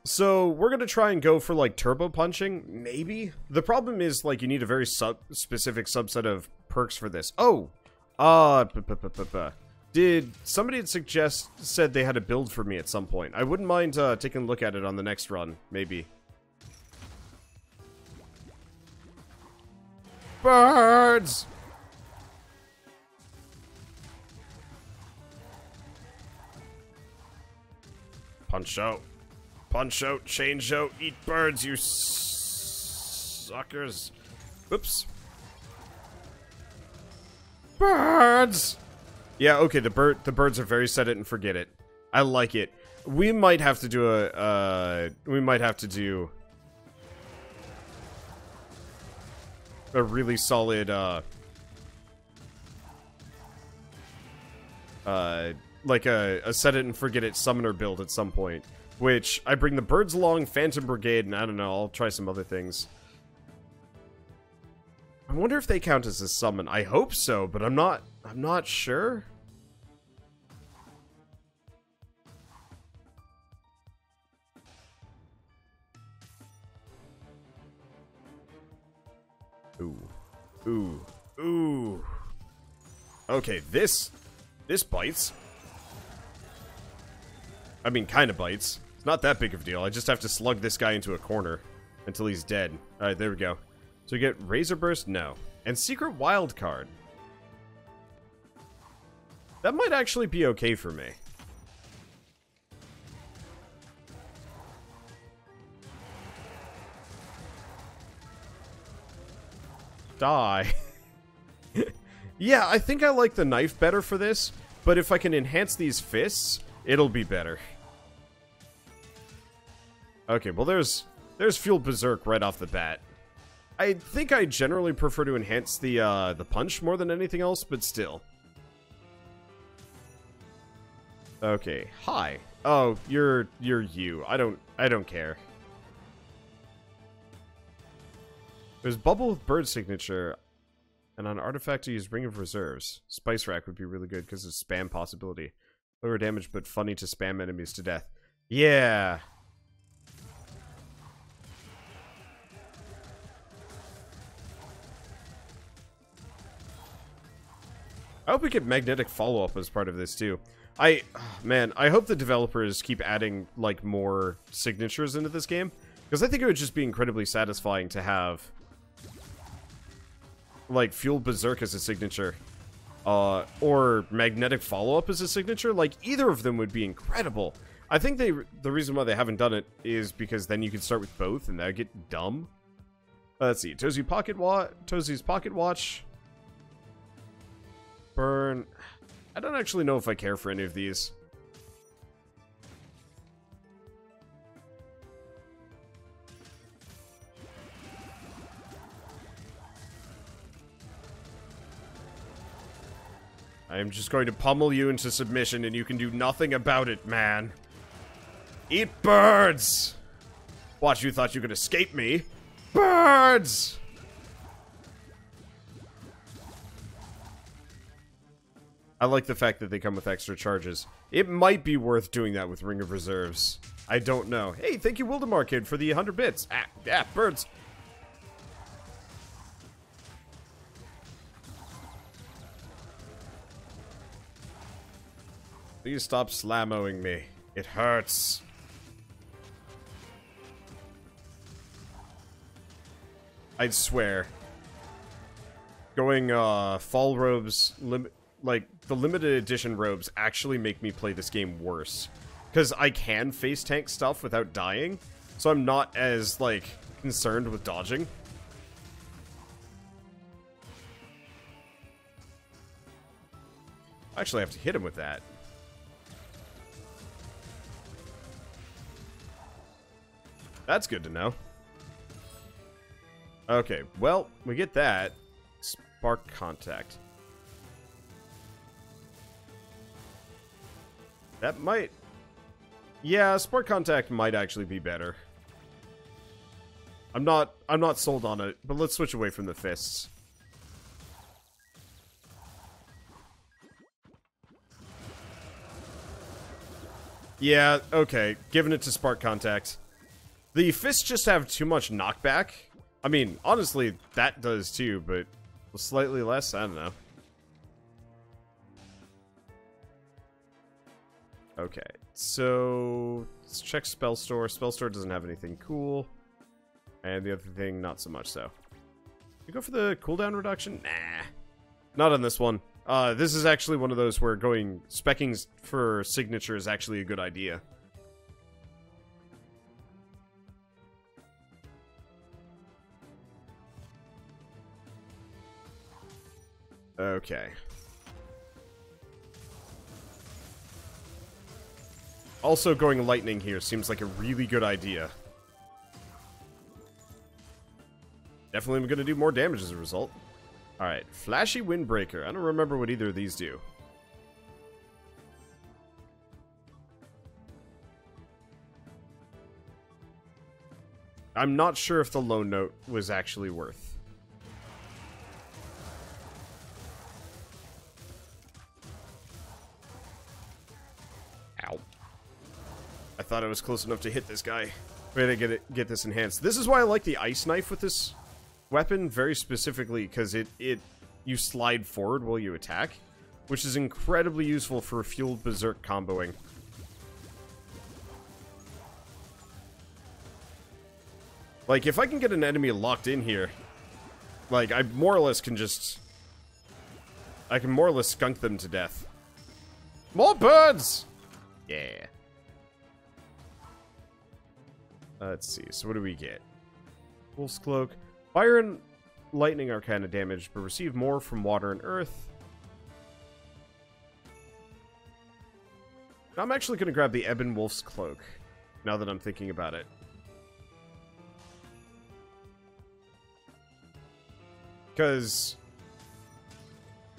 So we're gonna try and go for like turbo punching, maybe. The problem is like you need a very specific subset of perks for this. Oh, did somebody said they had a build for me at some point? I wouldn't mind taking a look at it on the next run, maybe. Birds! Punch out. Punch out, change out, eat birds, you suckers. Oops. Birds! Yeah, okay, the birds are very set it and forget it. I like it. We might have to do a really solid, like a set it and forget it summoner build at some point. Which, I bring the birds along, Phantom Brigade, and I don't know, I'll try some other things. I wonder if they count as a summon. I hope so, but I'm not sure. Ooh. Ooh. Ooh. Okay, this bites. I mean, kind of bites. It's not that big of a deal. I just have to slug this guy into a corner until he's dead. Alright, there we go. So we get Razor Burst? No. And Secret Wild Card. That might actually be okay for me. Die. Yeah, I think I like the knife better for this, but if I can enhance these fists, it'll be better. Okay, well there's Fuel Berserk right off the bat. I think I generally prefer to enhance the punch more than anything else, but still. Okay, hi. Oh, you're you. I don't care. There's Bubble with Bird Signature, and on artifact to use Ring of Reserves. Spice Rack would be really good because of spam possibility. Lower damage, but funny to spam enemies to death. Yeah. I hope we get magnetic follow-up as part of this, too. Man, I hope the developers keep adding, like, more signatures into this game. Because I think it would just be incredibly satisfying to have, like, Fuel Berserk as a signature. Or magnetic follow-up as a signature. Like, either of them would be incredible. I think the reason why they haven't done it is because then you can start with both, and that would get dumb. Let's see. Tozie's Pocket Watch. Burn. I don't actually know if I care for any of these. I am just going to pummel you into submission and you can do nothing about it, man. Eat birds! Watch, you thought you could escape me. Birds! I like the fact that they come with extra charges. It might be worth doing that with Ring of Reserves. I don't know. Hey, thank you, Wildemar Kid, for the 100 bits. Birds. Please stop slammoing me. It hurts. I'd swear. Going, fall robes, like, the limited edition robes actually make me play this game worse. Because I can face tank stuff without dying, so I'm not as, like, concerned with dodging. I actually have to hit him with that. That's good to know. Okay, well, we get that. Spark Contact. That might... Yeah, Spark Contact might actually be better. I'm not sold on it, but let's switch away from the fists. Yeah, okay. Giving it to Spark Contact. The fists just have too much knockback. I mean, honestly, that does too, but slightly less? I don't know. Okay, so let's check Spell Store. Spell Store doesn't have anything cool. And the other thing, not so much so. You go for the cooldown reduction? Nah. Not on this one. This is actually one of those where going specking for signature is actually a good idea. Okay. Also, going lightning here seems like a really good idea. Definitely going to do more damage as a result. Alright, Flashy Windbreaker. I don't remember what either of these do. I'm not sure if the lone note was actually worth. Ow. I thought I was close enough to hit this guy. Way to get this enhanced. This is why I like the ice knife with this weapon very specifically, because you slide forward while you attack, which is incredibly useful for fueled berserk comboing. Like, if I can get an enemy locked in here, like, I more or less can just... I can more or less skunk them to death. More birds! Yeah. Let's see, so what do we get? Wolf's Cloak. Fire and lightning are kind of damaged, but receive more from water and earth. I'm actually going to grab the Ebon Wolf's Cloak, now that I'm thinking about it. Because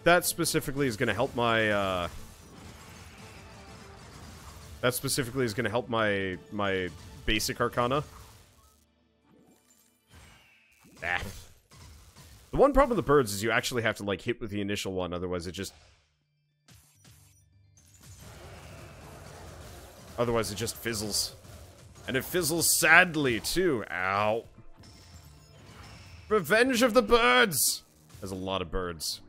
that specifically is going to help my, my basic arcana. Ah. The one problem with the birds is you actually have to, like, hit with the initial one, otherwise it just... Otherwise it just fizzles. And it fizzles sadly, too. Ow. Revenge of the birds! There's a lot of birds.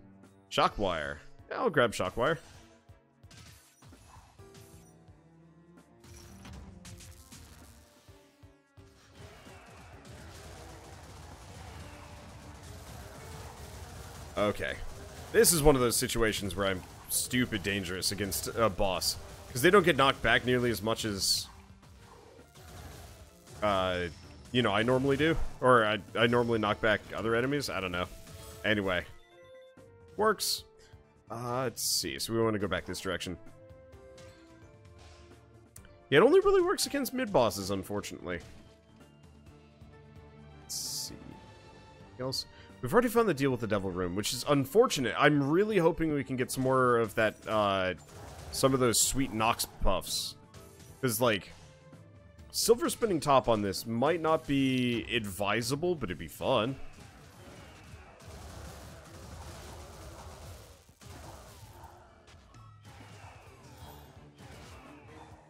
Shockwire. Yeah, I'll grab Shockwire. Okay. This is one of those situations where I'm stupid dangerous against a boss. Because they don't get knocked back nearly as much as... you know, I normally do. Or I normally knock back other enemies. I don't know. Anyway. Works. Let's see. So we want to go back this direction. Yeah, it only really works against mid-bosses, unfortunately. Let's see. Anything else? We've already found the deal with the Devil Room, which is unfortunate. I'm really hoping we can get some more of that, some of those sweet Nox puffs. Because, like, silver spinning top on this might not be advisable, but it'd be fun.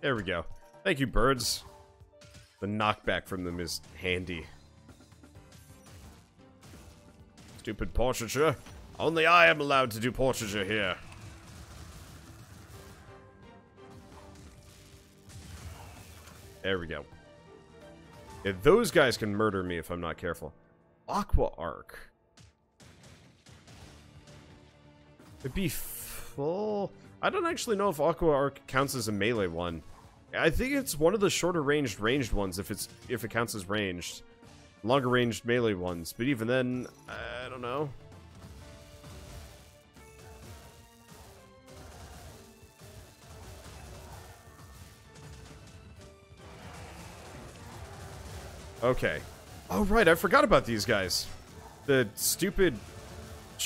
There we go. Thank you, birds. The knockback from them is handy. Stupid portraiture. Only I am allowed to do portraiture here. There we go. Yeah, those guys can murder me if I'm not careful. Aqua Arc. It'd be full... I don't actually know if Aqua Arc counts as a melee one. I think it's one of the shorter ranged ones if it counts as ranged. Longer ranged melee ones, but even then, I don't know. Okay. Oh, right, I forgot about these guys. The stupid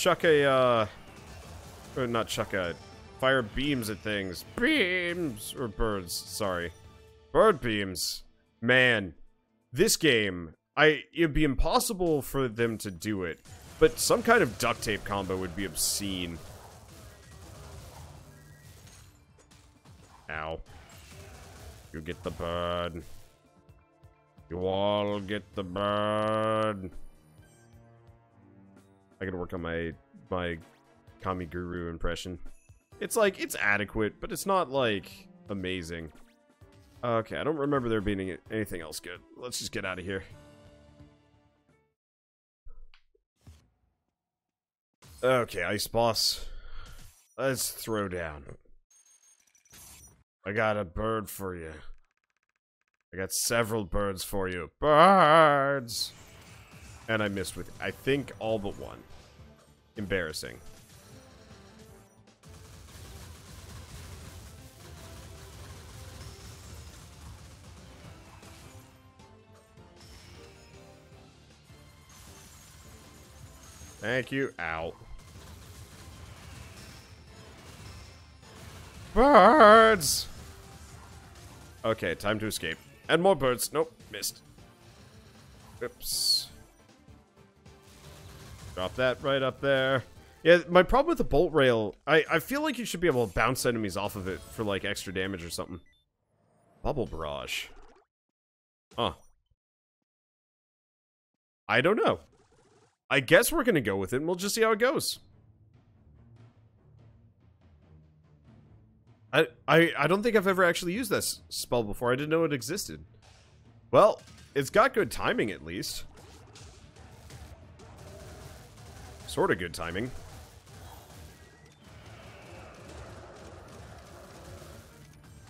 or not chucka, fire beams at things. Beams! Or birds, sorry. Bird beams. Man, this game... it'd be impossible for them to do it, but some kind of duct tape combo would be obscene. Ow. You get the bird. You all get the bird. I gotta work on my Kami Guru impression. It's like, it's adequate, but it's not, like, amazing. Okay, I don't remember there being anything else good. Let's just get out of here. Okay, Ice Boss. Let's throw down. I got a bird for you. I got several birds for you. Birds! And I missed with, I think, all but one. Embarrassing. Thank you. Ow. Birds! Okay, time to escape. And more birds. Nope, missed. Oops. Drop that right up there. Yeah, my problem with the bolt rail, I feel like you should be able to bounce enemies off of it for, like, extra damage or something. Bubble barrage. Huh. I don't know. I guess we're gonna go with it, and we'll just see how it goes. I don't think I've ever actually used this spell before. I didn't know it existed. Well, it's got good timing, at least. Sort of good timing.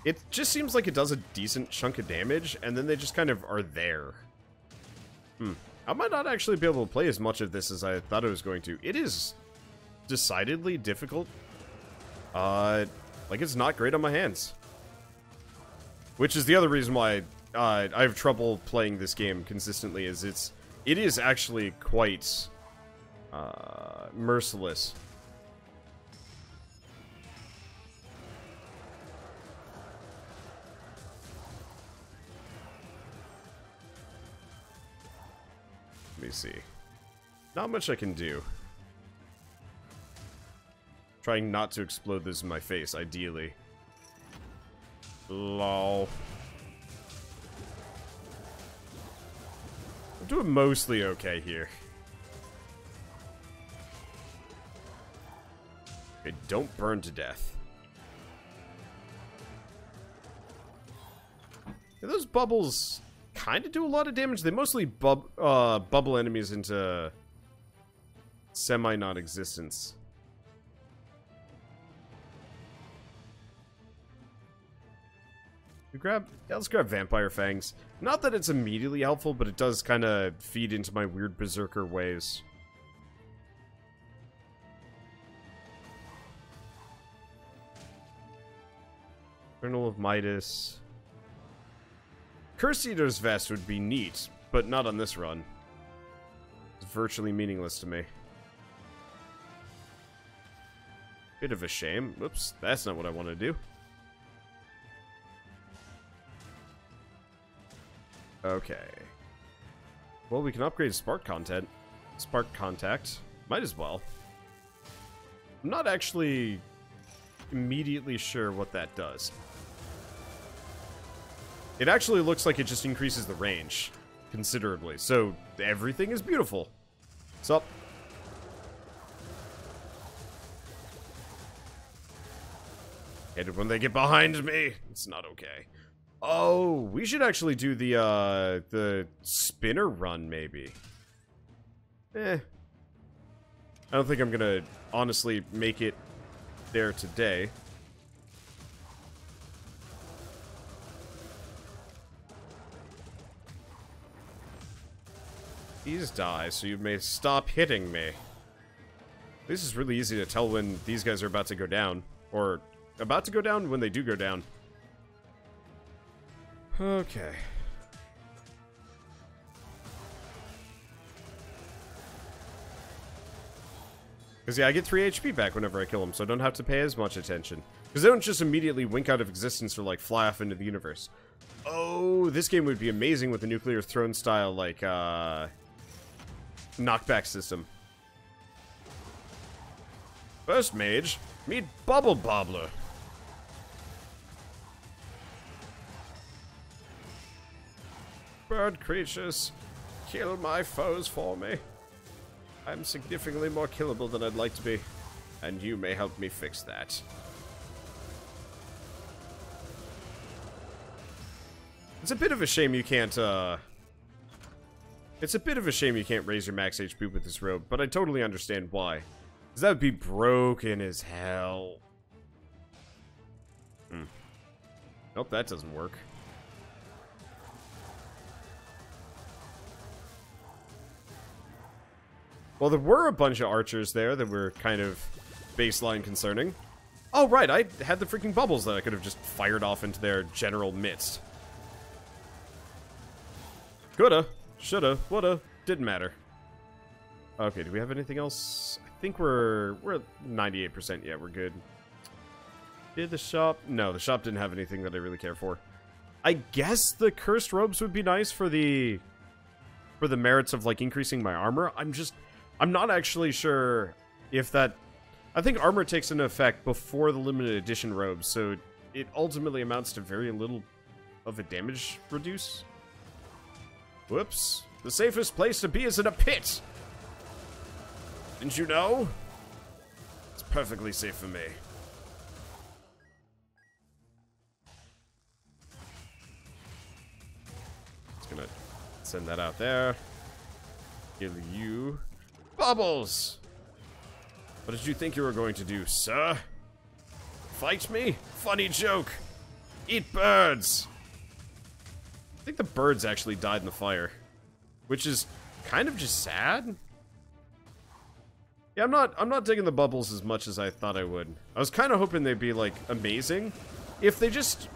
It just seems like it does a decent chunk of damage, and then they just kind of are there. I might not actually be able to play as much of this as I thought I was going to. It is decidedly difficult. Like, it's not great on my hands. Which is the other reason why I have trouble playing this game consistently, is it is actually quite merciless. Let me see. Not much I can do. Trying not to explode this in my face, ideally. Lol. I'm doing mostly okay here. Okay, don't burn to death. Yeah, those bubbles kind of do a lot of damage. They mostly bubble enemies into semi-non-existence. Yeah, let's grab Vampire Fangs. Not that it's immediately helpful, but it does kind of feed into my weird Berserker ways. Journal of Midas. Curse Eater's Vest would be neat, but not on this run. It's virtually meaningless to me. Bit of a shame. Whoops, that's not what I want to do. Okay. Well, we can upgrade Spark Content. Spark Contact. Might as well. I'm not actually immediately sure what that does. It actually looks like it just increases the range considerably. So, everything is beautiful. What's up? Hate it when they get behind me. It's not okay. Oh, we should actually do the spinner run, maybe. I don't think I'm gonna honestly make it there today. Please die, so you may stop hitting me. This is really easy to tell when these guys are about to go down. Or about to go down when they do go down. Okay. Because, yeah, I get 3 HP back whenever I kill them, so I don't have to pay as much attention. Because they don't just immediately wink out of existence or, like, fly off into the universe. Oh, this game would be amazing with a Nuclear Throne style, like, knockback system. First mage, meet Bubble Bobbler. bird creatures. Kill my foes for me. I'm significantly more killable than I'd like to be. And you may help me fix that. It's a bit of a shame you can't, It's a bit of a shame you can't raise your max HP with this robe, but I totally understand why. Because that would be broken as hell. Nope, that doesn't work. Well, there were a bunch of archers there that were kind of baseline concerning. Oh, right, I had the freaking bubbles that I could have just fired off into their general midst. Coulda, shoulda, woulda, didn't matter. Okay, do we have anything else? I think we're at 98%. Yeah, we're good. Did the shop? No, the shop didn't have anything that I really care for. I guess the cursed robes would be nice for the merits of like increasing my armor. I'm not actually sure if that. I think armor takes into effect before the limited edition robes, so it ultimately amounts to very little of a damage reduce. Whoops. The safest place to be is in a pit! Didn't you know? It's perfectly safe for me. Just gonna send that out there. Give you bubbles! What did you think you were going to do, sir? Fight me? Funny joke. Eat birds! I think the birds actually died in the fire, which is kind of just sad. Yeah, I'm not digging the bubbles as much as I thought I would. I was kind of hoping they'd be like amazing. If they just,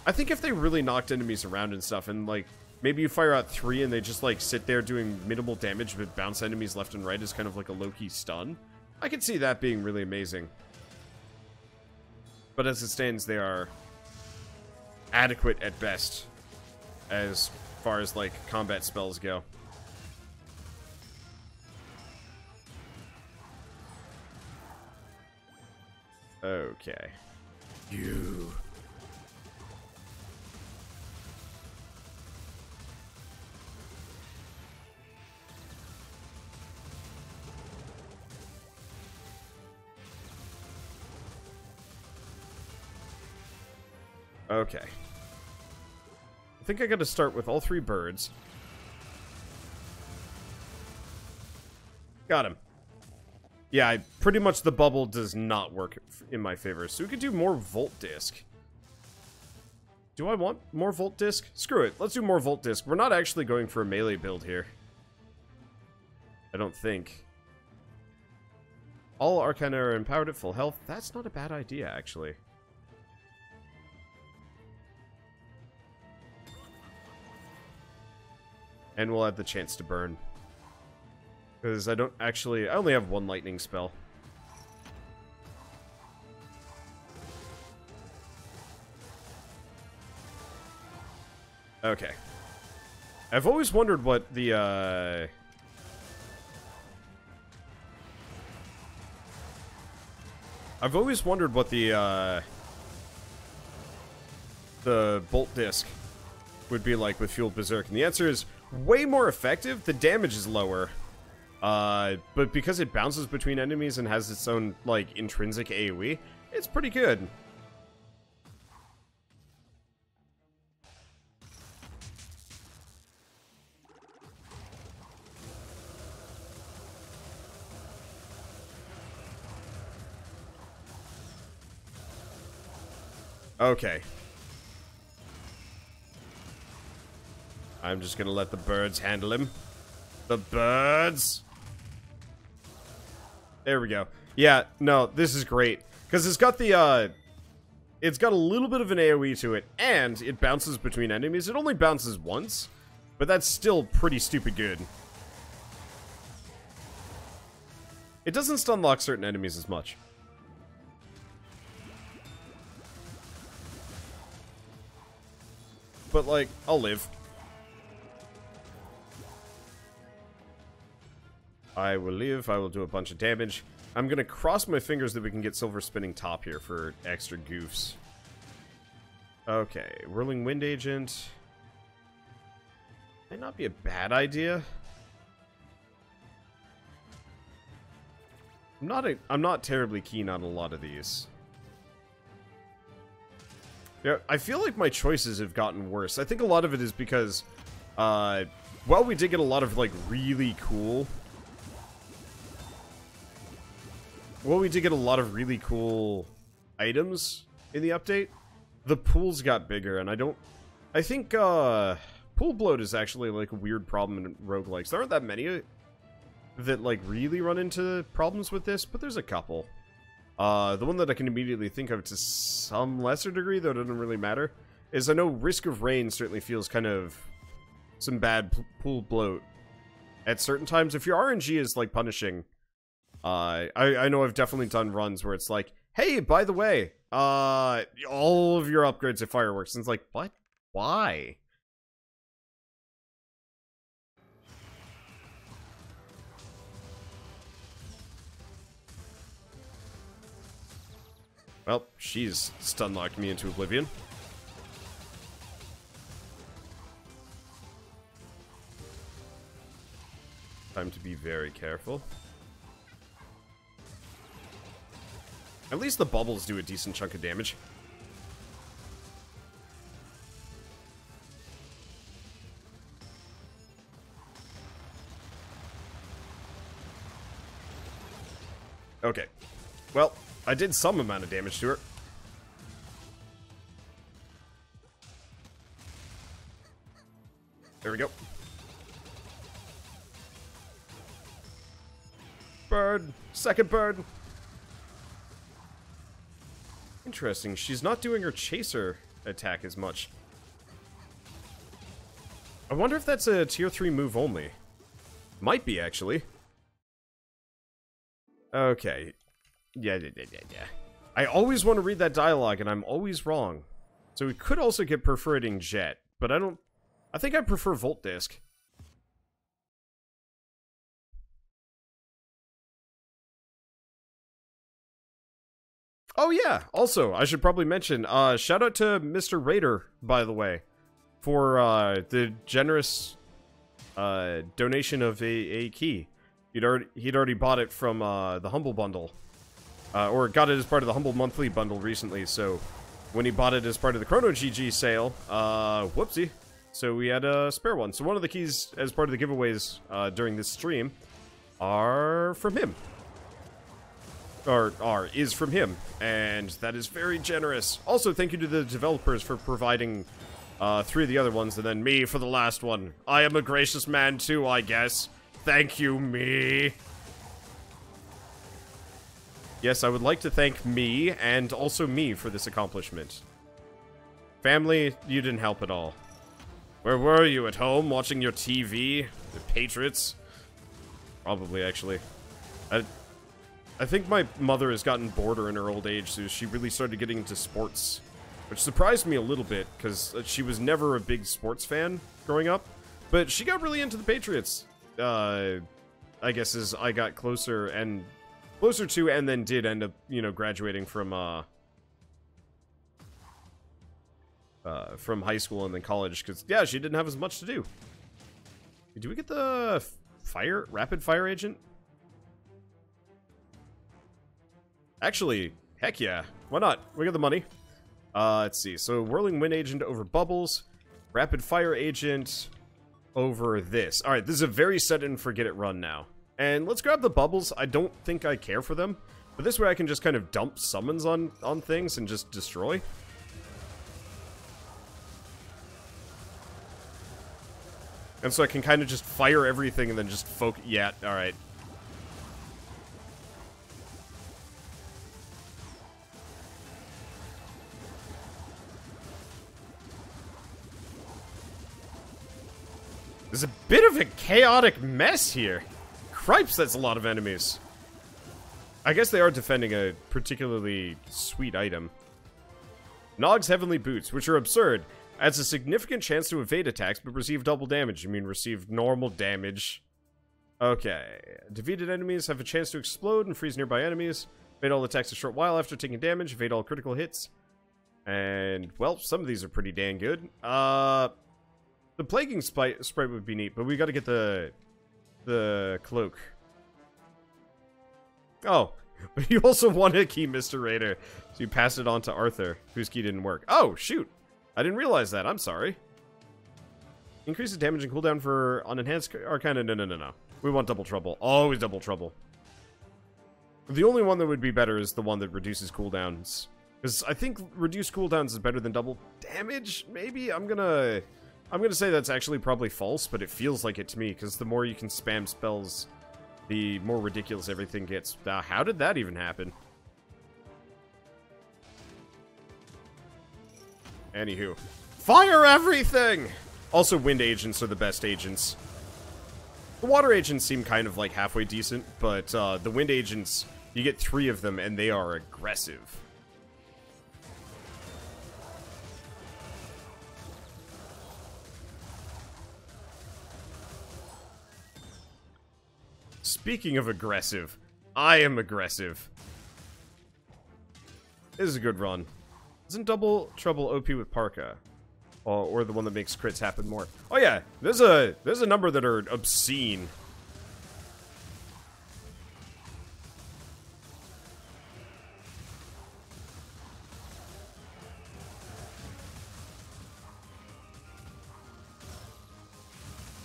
I think if they really knocked enemies around and stuff, and like maybe you fire out 3 and they just like sit there doing minimal damage but bounce enemies left and right as kind of like a low-key stun, I could see that being really amazing. But as it stands, they are adequate at best as far as like combat spells go. Okay. You. Okay. I think I gotta start with all 3 birds. Got him. Yeah, pretty much the bubble does not work in my favor. So we could do more Volt Disc. Do I want more Volt Disc? Screw it. Let's do more Volt Disc. We're not actually going for a melee build here. I don't think. All Arcana are empowered at full health. That's not a bad idea, actually. And we'll have the chance to burn. Because I only have 1 lightning spell. Okay. I've always wondered what the, the Bolt Disc would be like with Fueled Berserk. And the answer is way more effective. The damage is lower. But because it bounces between enemies and has its own, like, intrinsic AoE, it's pretty good. Okay. I'm just gonna let the birds handle him. The birds! There we go. Yeah, no, this is great. Because it's got the, it's got a little bit of an AoE to it, and it bounces between enemies. It only bounces once, but that's still pretty stupid good. It doesn't stun lock certain enemies as much. But, like, I'll live. I will live. I will do a bunch of damage. I'm going to cross my fingers that we can get Silver Spinning Top here for extra goofs. Okay. Whirling Wind Agent. Might not be a bad idea. I'm not terribly keen on a lot of these. Yeah, I feel like my choices have gotten worse. I think a lot of it is because, well, we did get a lot of, like, really cool... Well, we did get a lot of really cool items in the update. The pools got bigger, and I think, pool bloat is actually, like, a weird problem in roguelikes. There aren't that many that, like, really run into problems with this, but there's a couple. The one that I can immediately think of to some lesser degree, though it doesn't really matter, is I know Risk of Rain certainly feels kind of some bad pool bloat at certain times. If your RNG is, like, punishing, I know I've definitely done runs where it's like, hey, by the way, all of your upgrades are fireworks, and it's like, what? Why? Well, she's stun-locked me into oblivion. Time to be very careful. At least the bubbles do a decent chunk of damage. Okay. Well, I did some amount of damage to her. There we go. Bird. Second bird. Interesting. She's not doing her chaser attack as much. I wonder if that's a tier 3 move only. Might be, actually. Okay. Yeah. I always want to read that dialogue, and I'm always wrong. So we could also get Perforating Jet, but I think I prefer Volt Disc. Oh yeah, also, I should probably mention, shout out to Mr. Raider, by the way, for the generous donation of a key. He'd already bought it from the Humble Bundle. Or got it as part of the Humble Monthly Bundle recently, so when he bought it as part of the Chrono GG sale, whoopsie. So we had a spare one. So one of the keys as part of the giveaways during this stream are from him. Is from him, and that is very generous. Also, thank you to the developers for providing 3 of the other ones, and then me for the last one. I am a gracious man too, I guess. Thank you, me. Yes, I would like to thank me, and also me, for this accomplishment. Family, you didn't help at all. Where were you, at home, watching your TV? The Patriots? Probably, actually. I think my mother has gotten border in her old age, so she really started getting into sports. Which surprised me a little bit, because she was never a big sports fan growing up. But she got really into the Patriots, I guess, as I got closer to, and then did end up, you know, graduating from high school and then college, because, yeah, she didn't have as much to do. Do we get the rapid fire agent? Actually, heck yeah. Why not? We got the money. Let's see. So, Whirling Wind Agent over Bubbles. Rapid Fire Agent over this. Alright, this is a very set and forget it run now. And let's grab the Bubbles. I don't think I care for them. But this way I can just kind of dump summons on things and just destroy. And so I can kind of just fire everything and then just focus. Yeah, alright. There's a bit of a chaotic mess here. Cripes, that's a lot of enemies. I guess they are defending a particularly sweet item. Nog's Heavenly Boots, which are absurd, adds a significant chance to evade attacks, but receive double damage. You mean receive normal damage. Okay. Defeated enemies have a chance to explode and freeze nearby enemies. Evade all attacks a short while after taking damage. Evade all critical hits. And, well, some of these are pretty dang good. The plaguing sprite would be neat, but we gotta get the cloak. Oh, but you also want a key, Mr. Raider. So you pass it on to Arthur, whose key didn't work. Oh, shoot. I didn't realize that. I'm sorry. Increases damage and cooldown for unenhanced Arcana. No. We want double trouble. Always double trouble. The only one that would be better is the one that reduces cooldowns. Because I think reduced cooldowns is better than double damage, maybe? I'm gonna say that's actually probably false, but it feels like it to me, because the more you can spam spells, the more ridiculous everything gets. How did that even happen? Anywho. Fire everything! Also, wind agents are the best agents. The water agents seem kind of like halfway decent, but the wind agents, you get 3 of them, and they are aggressive. Speaking of aggressive, I am aggressive. This is a good run. Isn't Double Trouble OP with Parka? Or the one that makes crits happen more? Oh yeah, there's a number that are obscene.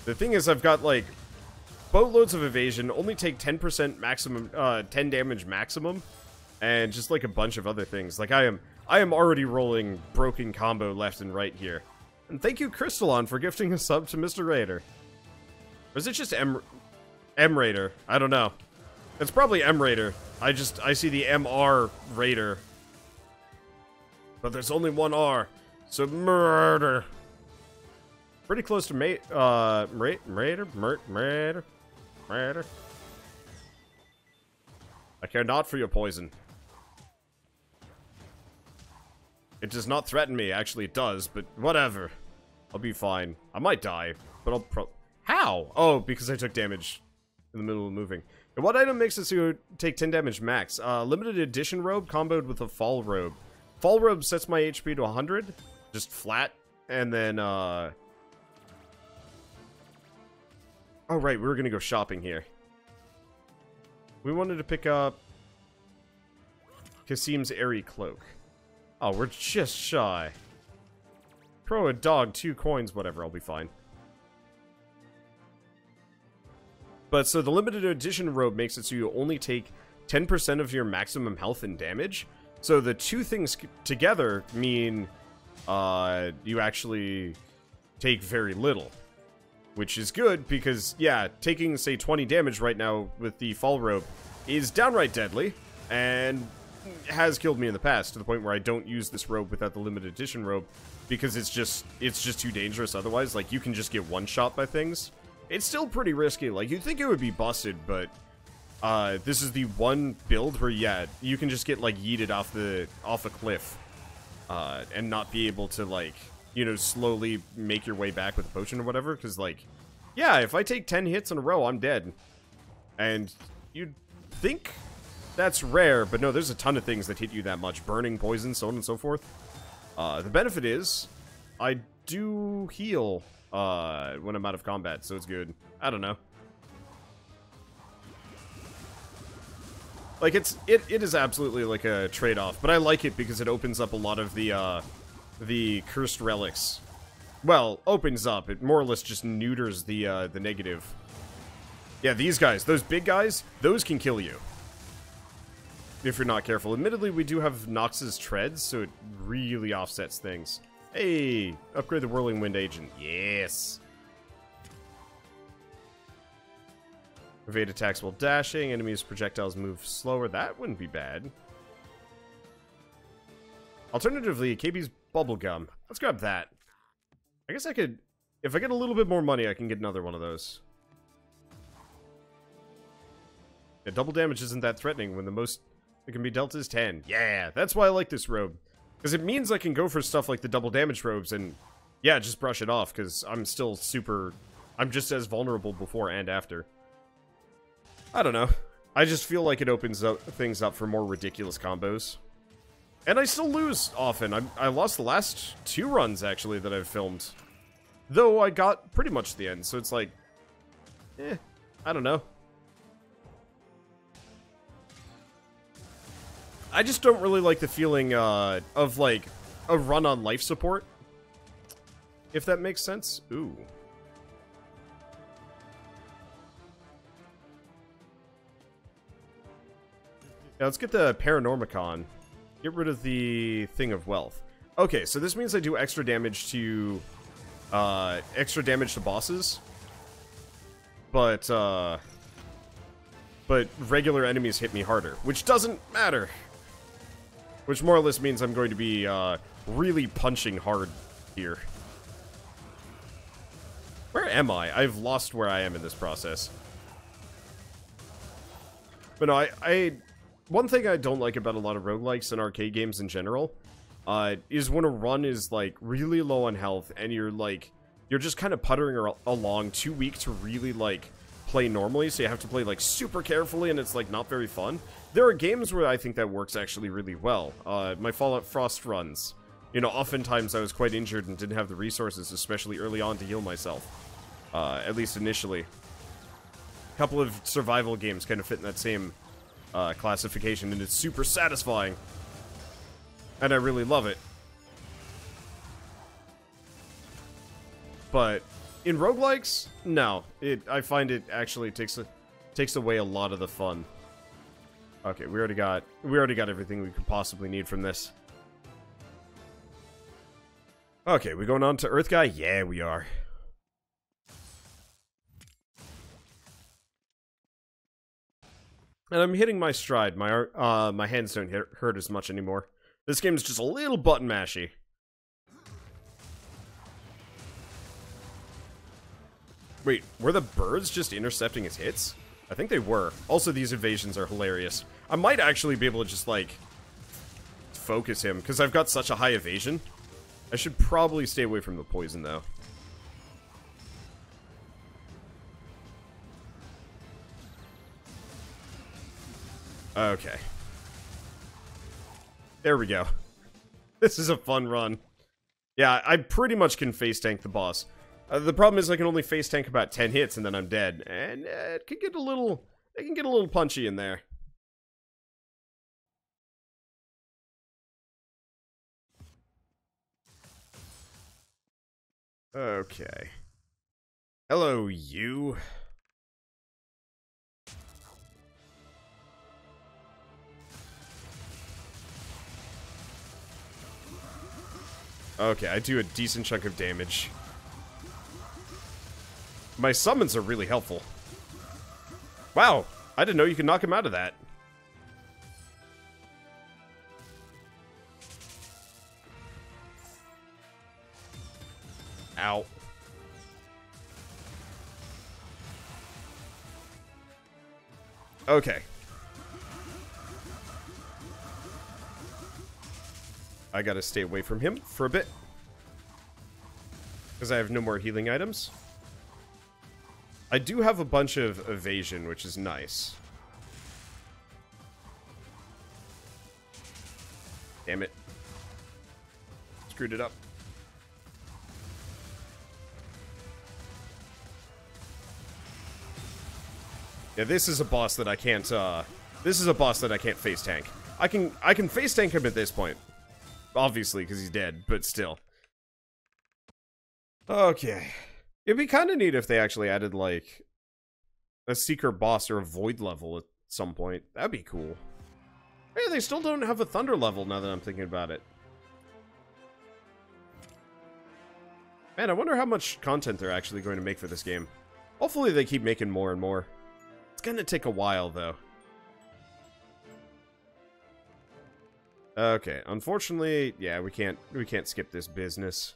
The thing is, I've got like boatloads of evasion, only take 10% maximum, 10 damage maximum, and just like a bunch of other things. Like I am already rolling broken combo left and right here. And thank you, Crystalon, for gifting a sub to Mr. Raider. Or is it just M Raider? I don't know. It's probably M Raider. I see the MR Raider. But there's only one R. So murder. Pretty close to Raider. I care not for your poison. It does not threaten me. Actually, it does, but whatever. I'll be fine. I might die, but I'll How? Oh, because I took damage in the middle of moving. And what item makes it so you take 10 damage max? Limited edition robe comboed with a fall robe. Fall robe sets my HP to 100, just flat, and then, oh, right, we were gonna go shopping here. We wanted to pick up Kasim's airy cloak. Oh, we're just shy. Throw a dog, 2 coins, whatever, I'll be fine. But so the limited edition robe makes it so you only take 10% of your maximum health and damage. So the 2 things together mean you actually take very little. Which is good because, yeah, taking, say, 20 damage right now with the fall robe is downright deadly. And has killed me in the past to the point where I don't use this robe without the limited edition robe because it's just too dangerous otherwise. Like, you can just get one-shot by things. It's still pretty risky. Like, you'd think it would be busted, but this is the one build where, yeah, you can just get, like, yeeted off a cliff and not be able to, like, you know, slowly make your way back with a potion or whatever, because, like, yeah, if I take 10 hits in a row, I'm dead. And you'd think that's rare, but no, there's a ton of things that hit you that much. Burning, poison, so on and so forth. The benefit is, I do heal when I'm out of combat, so it's good. I don't know. Like, it is absolutely like a trade-off, but I like it because it opens up a lot of the cursed relics. Well, opens up. It more or less just neuters the negative. Yeah, these guys, those big guys, those can kill you if you're not careful. Admittedly, we do have Nox's treads, so it really offsets things. Hey, upgrade the Whirling Wind Agent. Yes. Evade attacks while dashing. Enemies' projectiles move slower. That wouldn't be bad. Alternatively, KB's Bubblegum. Let's grab that. I guess I could... If I get a little bit more money, I can get another one of those. Yeah, double damage isn't that threatening when the most that can be dealt is 10. Yeah, that's why I like this robe. Because it means I can go for stuff like the double damage robes and, yeah, just brush it off, because I'm still super... I'm just as vulnerable before and after. I don't know. I just feel like it opens up things up for more ridiculous combos. And I still lose often. I lost the last 2 runs, actually, that I've filmed. Though I got pretty much the end, so it's like, I don't know. I just don't really like the feeling of, like, a run on life support. If that makes sense. Ooh. Now let's get the Paranormicon. Get rid of the Thing of Wealth. Okay, so this means I do extra damage to bosses. But regular enemies hit me harder, which doesn't matter. Which more or less means I'm going to be really punching hard here. Where am I? I've lost where I am in this process. But no, one thing I don't like about a lot of roguelikes and arcade games in general is when a run is like really low on health and you're just kind of puttering along, too weak to really like play normally, so you have to play like super carefully and it's like not very fun. There are games where I think that works actually really well. My Fallout Frost runs. You know, oftentimes I was quite injured and didn't have the resources, especially early on, to heal myself. At least initially. A couple of survival games kind of fit in that same classification, and it's super satisfying. And I really love it. But in roguelikes, no. I find it actually takes away a lot of the fun. Okay, we already got everything we could possibly need from this. Okay, we going on to Earth Guy? Yeah, we are. And I'm hitting my stride. My hands don't hurt as much anymore. This game's just a little button mashy. Wait, were the birds just intercepting his hits? I think they were. Also, these evasions are hilarious. I might actually be able to just, like, focus him, because I've got such a high evasion. I should probably stay away from the poison, though. Okay. There we go. This is a fun run. Yeah, I pretty much can face tank the boss. The problem is I can only face tank about 10 hits and then I'm dead. And it can get a little punchy in there. Okay. Hello, you. Okay, I do a decent chunk of damage. My summons are really helpful. Wow, I didn't know you could knock him out of that. Ow. Okay. I gotta stay away from him for a bit. Because I have no more healing items. I do have a bunch of evasion, which is nice. Damn it. Screwed it up. Yeah, this is a boss that I can't, face tank. I can face tank him at this point. Obviously, because he's dead, but still. Okay. It'd be kind of neat if they actually added, like, a secret boss or a void level at some point. That'd be cool. Hey, they still don't have a thunder level now that I'm thinking about it. Man, I wonder how much content they're actually going to make for this game. Hopefully they keep making more and more. It's gonna take a while, though. Okay, unfortunately, yeah, we can't skip this business.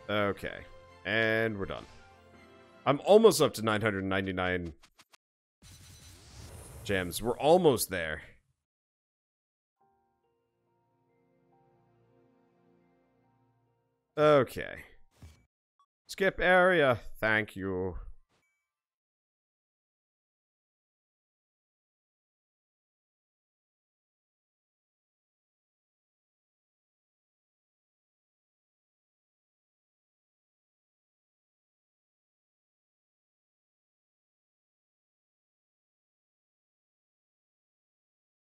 Okay, and we're done. I'm almost up to 999 gems. We're almost there. Okay. Skip area. Thank you.